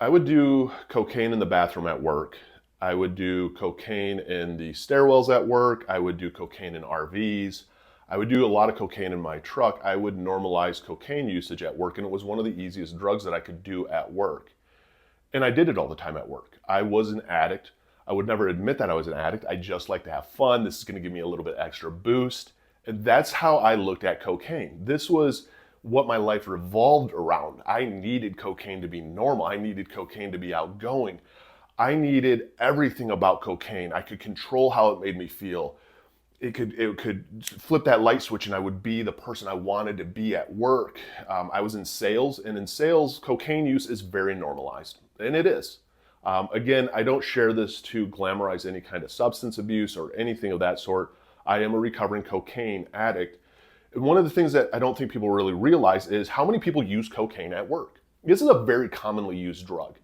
I would do cocaine in the bathroom at work. I would do cocaine in the stairwells at work. I would do cocaine in RVs. I would do a lot of cocaine in my truck. I would normalize cocaine usage at work, and it was one of the easiest drugs that I could do at work. And I did it all the time at work. I was an addict. I would never admit that I was an addict. I just like to have fun. This is going to give me a little bit extra boost. And that's how I looked at cocaine. This was what my life revolved around. I needed cocaine to be normal. I needed cocaine to be outgoing. I needed everything about cocaine. I could control how it made me feel. It could flip that light switch and I would be the person I wanted to be at work. I was in sales, and in sales, cocaine use is very normalized, and it is. Again, I don't share this to glamorize any kind of substance abuse or anything of that sort. I am a recovering cocaine addict. And one of the things that I don't think people really realize is how many people use cocaine at work. This is a very commonly used drug.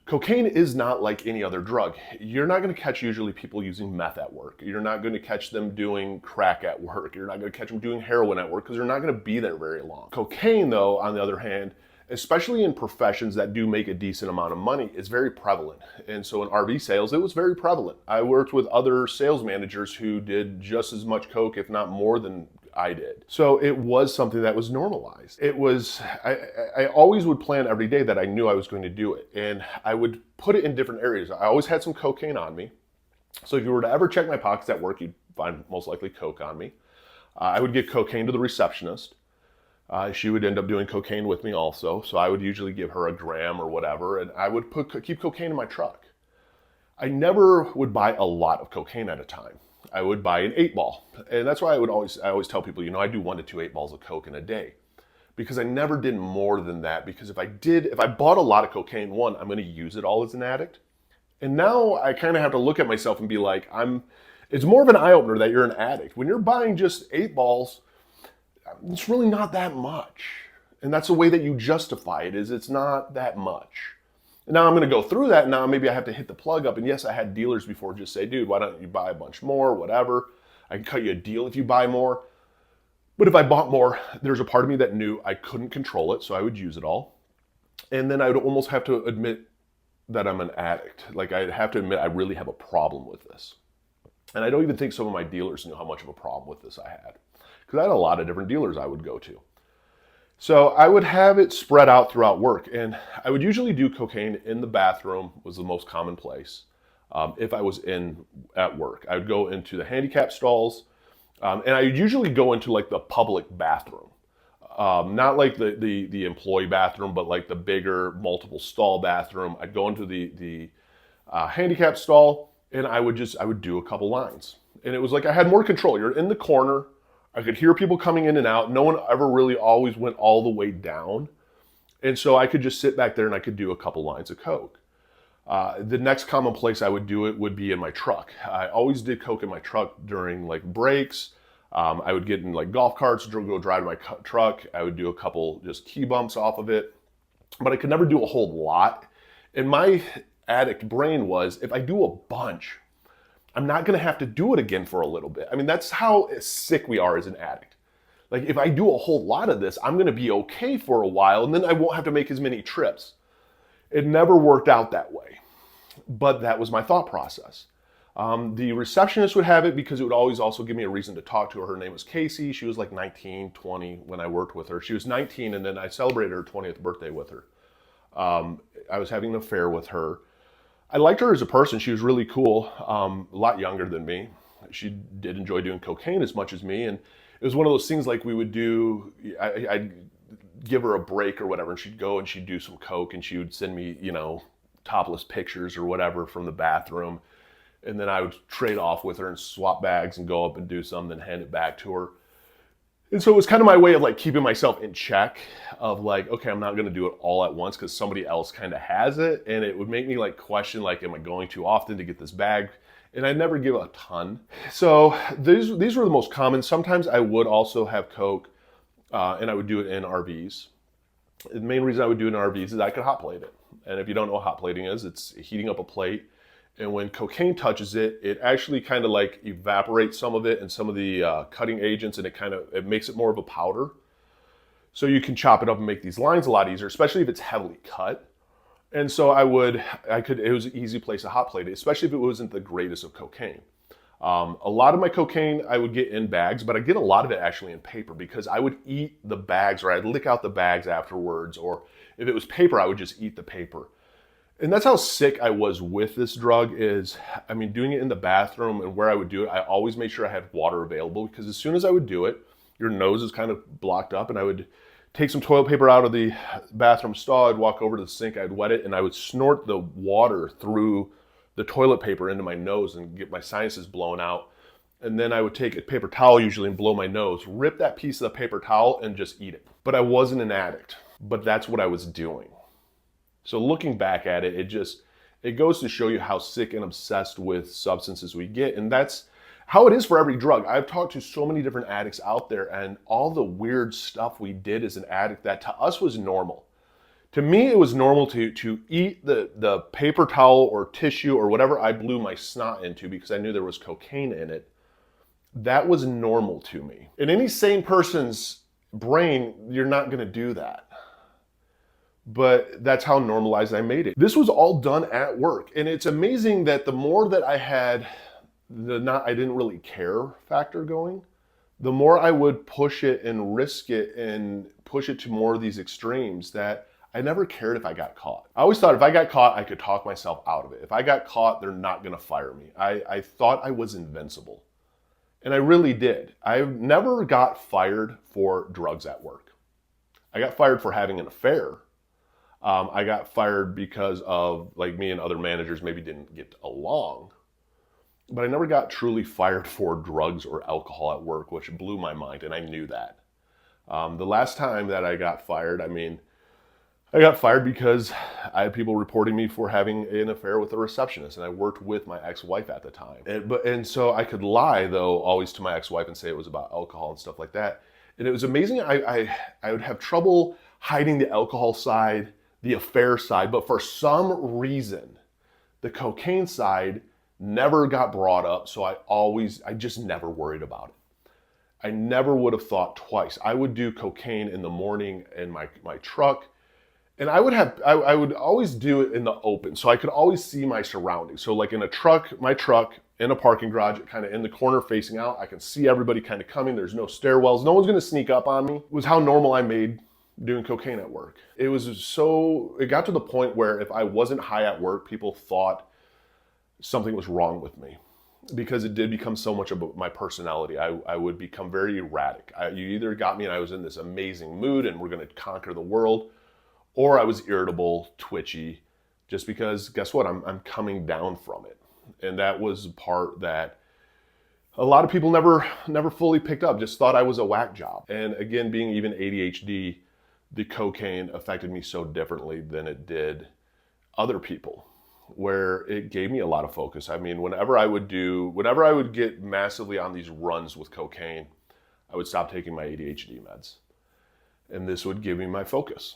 Cocaine is not like any other drug. You're not going to catch usually people using meth at work. You're not going to catch them doing crack at work. You're not going to catch them doing heroin at work because they're not going to be there very long. Cocaine, though, on the other hand, especially in professions that do make a decent amount of money, is very prevalent. And so in RV sales, it was very prevalent. I worked with other sales managers who did just as much coke, if not more than I did. So it was something that was normalized. I always would plan every day that I knew I was going to do it. And I would put it in different areas. I always had some cocaine on me. So if you were to ever check my pockets at work, you'd find most likely coke on me. I would get cocaine to the receptionist. She would end up doing cocaine with me also. So I would usually give her a gram or whatever. And I would keep cocaine in my truck. I never would buy a lot of cocaine at a time. I would buy an 8-ball. And that's why I always tell people, I do 1 to 2 8-balls of coke in a day. Because I never did more than that. Because if I bought a lot of cocaine, one, I'm going to use it all as an addict. And now I kind of have to look at myself and be like, it's more of an eye-opener that you're an addict. When you're buying just 8-balls, it's really not that much. And that's the way that you justify it, is it's not that much. And now I'm going to go through that. Now maybe I have to hit the plug up. And yes, I had dealers before just say, dude, why don't you buy a bunch more, whatever. I can cut you a deal if you buy more. But if I bought more, there's a part of me that knew I couldn't control it, so I would use it all. And then I would almost have to admit that I'm an addict. Like, I'd have to admit I really have a problem with this. And I don't even think some of my dealers knew how much of a problem with this I had. Because I had a lot of different dealers I would go to. So I would have it spread out throughout work. And I would usually do cocaine in the bathroom, was the most common place. If I was at work, I would go into the handicap stalls. And I usually go into like the public bathroom. Not like the employee bathroom, but like the bigger multiple stall bathroom. I'd go into the handicap stall, and I would do a couple lines. And it was like I had more control. You're in the corner. I could hear people coming in and out. No one ever really always went all the way down. And so I could just sit back there and I could do a couple lines of coke. The next common place I would do it would be in my truck. I always did coke in my truck during like breaks. I would get in like golf carts, go drive my truck. I would do a couple just key bumps off of it. But I could never do a whole lot. And my addict brain was, if I do a bunch, I'm not going to have to do it again for a little bit. I mean, that's how sick we are as an addict. Like, if I do a whole lot of this, I'm going to be okay for a while, and then I won't have to make as many trips. It never worked out that way, but that was my thought process. The receptionist would have it because it would always also give me a reason to talk to her. Her name was Casey. She was like 19, 20 when I worked with her. She was 19, and then I celebrated her 20th birthday with her. I was having an affair with her. I liked her as a person. She was really cool, a lot younger than me. She did enjoy doing cocaine as much as me. And it was one of those things like we would do, I'd give her a break or whatever, and she'd go and she'd do some coke, and she would send me, topless pictures or whatever from the bathroom. And then I would trade off with her and swap bags and go up and do some, then hand it back to her. And so it was kind of my way of like keeping myself in check of like, okay, I'm not going to do it all at once because somebody else kind of has it. And it would make me like question, like, am I going too often to get this bag? And I never give a ton. So these were the most common. Sometimes I would also have coke and I would do it in RVs. The main reason I would do it in RVs is I could hot plate it. And if you don't know what hot plating is, it's heating up a plate. And when cocaine touches it, it actually kind of like evaporates some of it and some of the cutting agents, and it makes it more of a powder. So you can chop it up and make these lines a lot easier, especially if it's heavily cut. And so it was an easy place to hot plate it, especially if it wasn't the greatest of cocaine. A lot of my cocaine I would get in bags, but I get a lot of it actually in paper because I would eat the bags, or I'd lick out the bags afterwards, or if it was paper, I would just eat the paper. And that's how sick I was with this drug is, I mean, doing it in the bathroom and where I would do it, I always made sure I had water available because as soon as I would do it, your nose is kind of blocked up, and I would take some toilet paper out of the bathroom stall, I'd walk over to the sink, I'd wet it, and I would snort the water through the toilet paper into my nose and get my sinuses blown out. And then I would take a paper towel usually and blow my nose, rip that piece of the paper towel and just eat it. But I wasn't an addict, but that's what I was doing. So looking back at it, it goes to show you how sick and obsessed with substances we get. And that's how it is for every drug. I've talked to so many different addicts out there, and all the weird stuff we did as an addict that to us was normal. To me, it was normal to eat the paper towel or tissue or whatever I blew my snot into because I knew there was cocaine in it. That was normal to me. In any sane person's brain, you're not going to do that. But that's how normalized I made it. This was all done at work. And it's amazing that the more that I had I didn't really care factor going, the more I would push it and risk it and push it to more of these extremes that I never cared if I got caught. I always thought if I got caught, I could talk myself out of it. If I got caught, they're not gonna fire me. I thought I was invincible. And I really did. I never got fired for drugs at work. I got fired for having an affair. I got fired because of, like, me and other managers maybe didn't get along. But I never got truly fired for drugs or alcohol at work, which blew my mind, and I knew that. The last time that I got fired, I got fired because I had people reporting me for having an affair with a receptionist, and I worked with my ex-wife at the time. And so I could lie, though, always to my ex-wife and say it was about alcohol and stuff like that. And it was amazing. I would have trouble hiding the alcohol side, the affair side, but for some reason, the cocaine side never got brought up, so I just never worried about it. I never would have thought twice. I would do cocaine in the morning in my truck, and I would always do it in the open, so I could always see my surroundings. So like in my truck, in a parking garage, kind of in the corner facing out, I can see everybody kind of coming. There's no stairwells. No one's gonna sneak up on me. It was how normal I made doing cocaine at work. It got to the point where if I wasn't high at work, people thought something was wrong with me because it did become so much about my personality. I would become very erratic. You either got me and I was in this amazing mood and we're going to conquer the world, or I was irritable, twitchy, just because guess what? I'm coming down from it. And that was a part that a lot of people never fully picked up, just thought I was a whack job. And again, being even ADHD, the cocaine affected me so differently than it did other people, where it gave me a lot of focus. I mean, whenever I would get massively on these runs with cocaine, I would stop taking my ADHD meds. And this would give me my focus.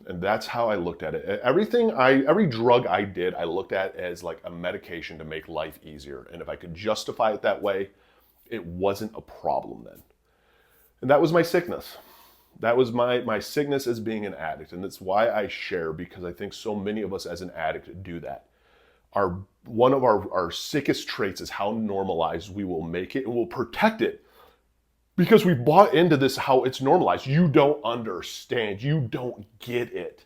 And that's how I looked at it. Every drug I did, I looked at as like a medication to make life easier. And if I could justify it that way, it wasn't a problem then. And that was my sickness. That was my sickness as being an addict. And that's why I share, because I think so many of us as an addict do that. One of our sickest traits is how normalized we will make it, and we'll protect it because we bought into this, how it's normalized. You don't understand. You don't get it.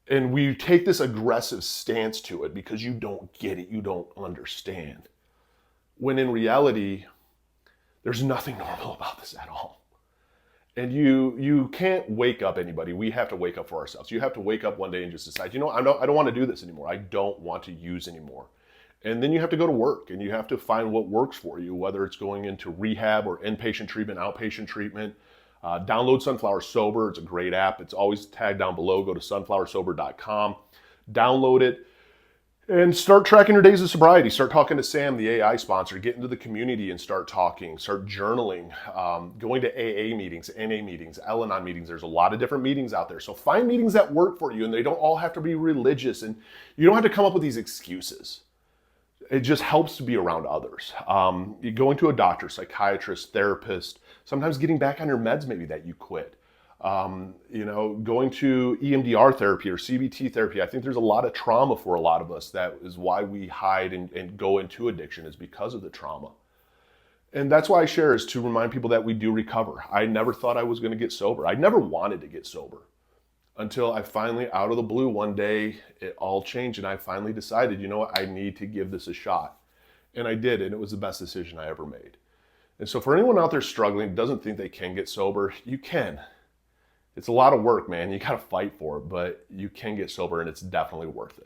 And we take this aggressive stance to it because you don't get it. You don't understand. When in reality, there's nothing normal about this at all. And you can't wake up anybody. We have to wake up for ourselves. You have to wake up one day and just decide, I don't want to do this anymore. I don't want to use anymore. And then you have to go to work and you have to find what works for you, whether it's going into rehab or inpatient treatment, outpatient treatment. Download Sunflower Sober. It's a great app. It's always tagged down below. Go to sunflowersober.com, download it, and start tracking your days of sobriety. Start talking to Sam, the AI sponsor. Get into the community and start talking. Start journaling, going to AA meetings, NA meetings, Al-Anon meetings. There's a lot of different meetings out there. So find meetings that work for you, and they don't all have to be religious, and you don't have to come up with these excuses. It just helps to be around others. Going to a doctor, psychiatrist, therapist, sometimes getting back on your meds maybe that you quit. You know, going to EMDR therapy or CBT therapy. I think there's a lot of trauma for a lot of us. That is why we hide and go into addiction, is because of the trauma. And that's why I share, is to remind people that we do recover. I never thought I was going to get sober. I never wanted to get sober until I finally, out of the blue, one day, it all changed. And I finally decided, you know what, I need to give this a shot. And I did. And it was the best decision I ever made. And so for anyone out there struggling, doesn't think they can get sober, you can. It's a lot of work, man. You got to fight for it, but you can get sober, and it's definitely worth it.